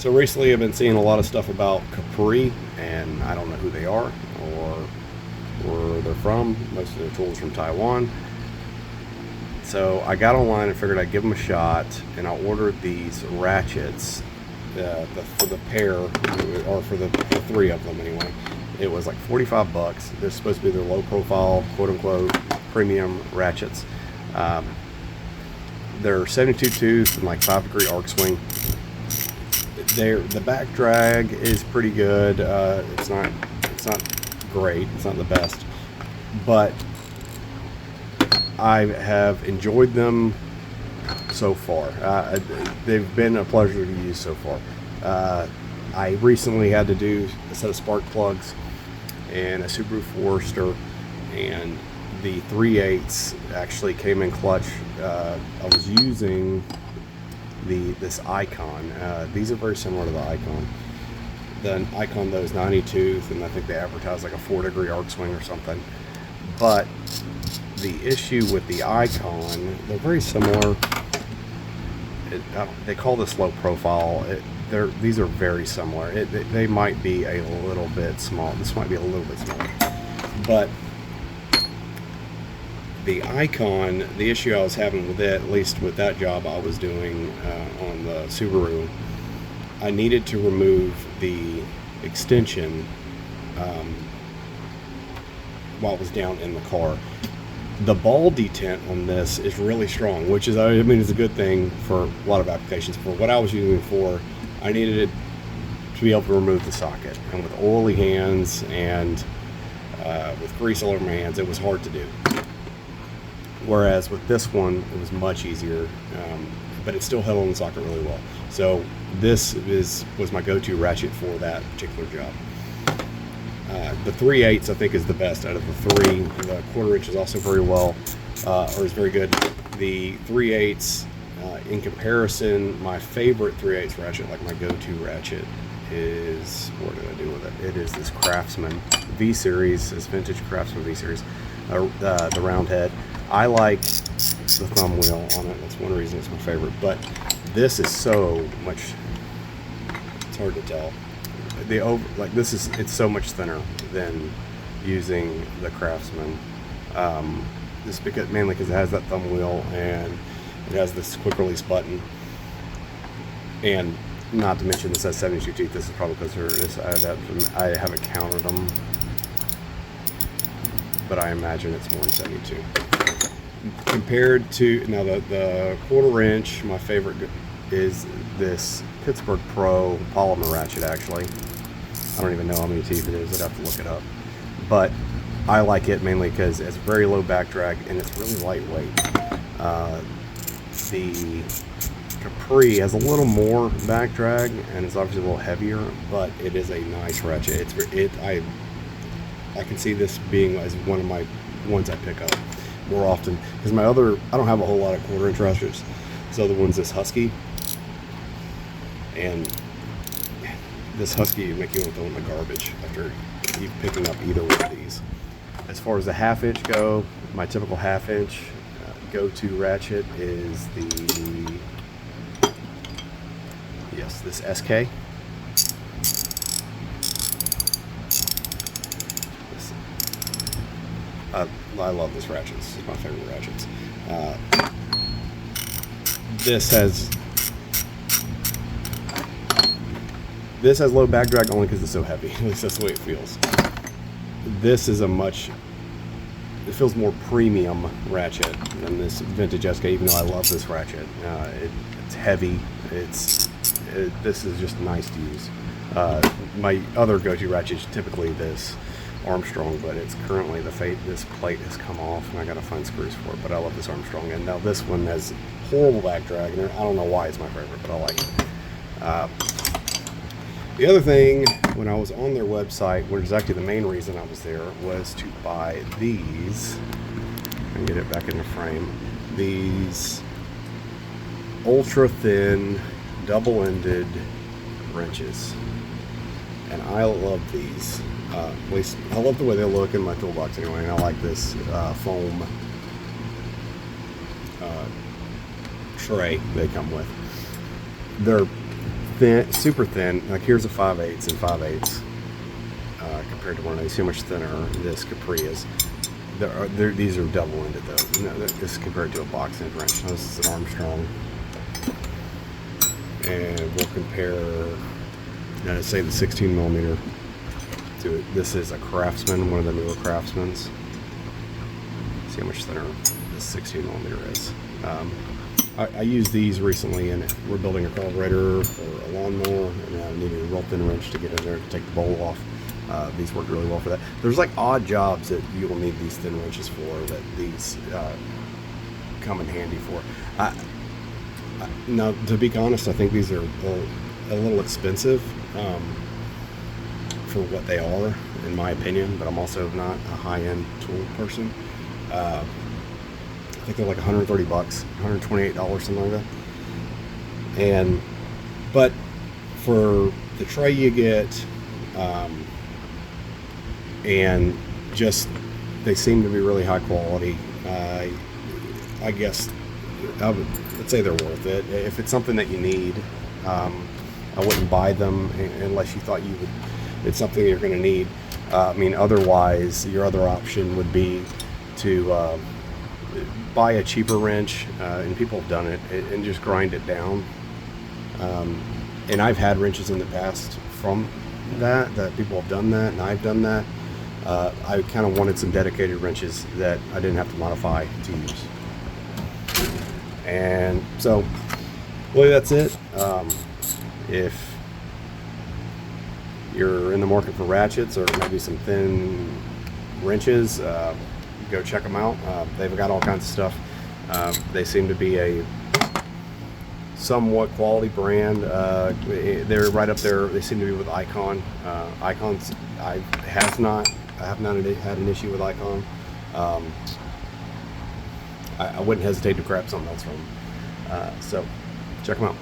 So recently I've been seeing a lot of stuff about Capri, and I don't know who they are or where they're from. Most of their tools from Taiwan. So I got online and figured I'd give them a shot, and I ordered these ratchets for the pair, or for the three of them anyway. It was like 45 bucks. They're supposed to be their low profile, quote unquote, premium ratchets. They're 72 tooth and like 5-degree arc swing. The back drag is pretty good. It's not great. It's not the best, but I have enjoyed them so far. They've been a pleasure to use so far. I recently had to do a set of spark plugs and a Subaru Forester, and the 3/8 actually came in clutch. I was using this Icon. These are very similar to the Icon. The Icon, though, is 90 tooth, and I think they advertise like a 4-degree arc swing or something. But the issue with the Icon, they're very similar. They call this low profile. These are very similar. They might be a little bit small. This might be a little bit smaller. But the Icon, the issue I was having with it, at least with that job I was doing on the Subaru, I needed to remove the extension while it was down in the car. The ball detent on this is really strong, which is, I mean, it's a good thing for a lot of applications. For what I was using it for, I needed it to be able to remove the socket. And with oily hands and with grease all over my hands, it was hard to do. Whereas with this one, it was much easier, but it still held on the socket really well. So this was my go-to ratchet for that particular job. The 3/8 I think is the best out of the three. The 1/4 inch is also very well, or is very good. The 3/8, in comparison, my favorite 3/8 ratchet, like my go-to ratchet, is, what did I do with it? It is this Craftsman V Series, this vintage Craftsman V Series, the round head. I like the thumb wheel on it. That's one reason it's my favorite. But this is so much. It's hard to tell. It's so much thinner than using the Craftsman. Mainly because it has that thumb wheel and it has this quick release button. And not to mention this has 72 teeth. This is probably because I haven't counted them, but I imagine it's more than 72. Compared to, now the 1/4 inch, my favorite is this Pittsburgh Pro polymer ratchet, actually. I don't even know how many teeth it is. I'd have to look it up. But I like it mainly because it's very low back drag and it's really lightweight. The Capri has a little more back drag and it's obviously a little heavier, but it is a nice ratchet. I can see this being as one of my ones I pick up more often, because I don't have a whole lot of 1/4 inch ratchets. So the one's this Husky, and this Husky make you want to throw in the garbage after you picking up either one of these. As far as the 1/2 inch go, my typical 1/2 inch go-to ratchet is this SK. I love this ratchet. This is my favorite ratchets. This has low back drag only because it's so heavy. At least that's the way it feels. This is it feels more premium ratchet than this vintage SK, even though I love this ratchet. It's heavy. This is just nice to use. My other go-to ratchet is typically this Armstrong, but it's currently this plate has come off and I gotta find screws for it, but I love this Armstrong. And now this one has horrible back drag, and I don't know why it's my favorite, but I like it. The other thing, when I was on their website, which is actually the main reason I was there, was to buy these and get it back in the frame. These ultra thin double-ended wrenches, and I love these. At least I love the way they look in my toolbox anyway, and I like this foam tray they come with. They're thin, super thin. Like here's a 5/8 and 5/8 compared to one of these. See how much thinner this Capri is. These are double-ended though. No, this is compared to a box end wrench. This is an Armstrong, and we'll compare. Say the 16 millimeter to it. This is a Craftsman, one of the newer Craftsmans. See how much thinner this 16 millimeter is. I used these recently, and we're building a carburetor for a lawnmower, and I needed a real thin wrench to get in there to take the bowl off. These worked really well for that. There's like odd jobs that you will need these thin wrenches for that these come in handy for. Now, to be honest, I think these are a little expensive for what they are, in my opinion, but I'm also not a high-end tool person. I think they're like $130, $128, something like that. But for the tray you get, and just they seem to be really high quality. I guess I'd say they're worth it. If it's something that you need, I wouldn't buy them unless you thought it's something you're going to need. I mean, otherwise, your other option would be to buy a cheaper wrench, and people have done it, and just grind it down. And I've had wrenches in the past from that people have done that, and I've done that. I kind of wanted some dedicated wrenches that I didn't have to modify to use. And so, really, that's it. If you're in the market for ratchets or maybe some thin wrenches, go check them out. They've got all kinds of stuff. They seem to be a somewhat quality brand. They're right up there. They seem to be with Icon. Icon's I have not had an issue with Icon. I wouldn't hesitate to grab something else from them. So check them out.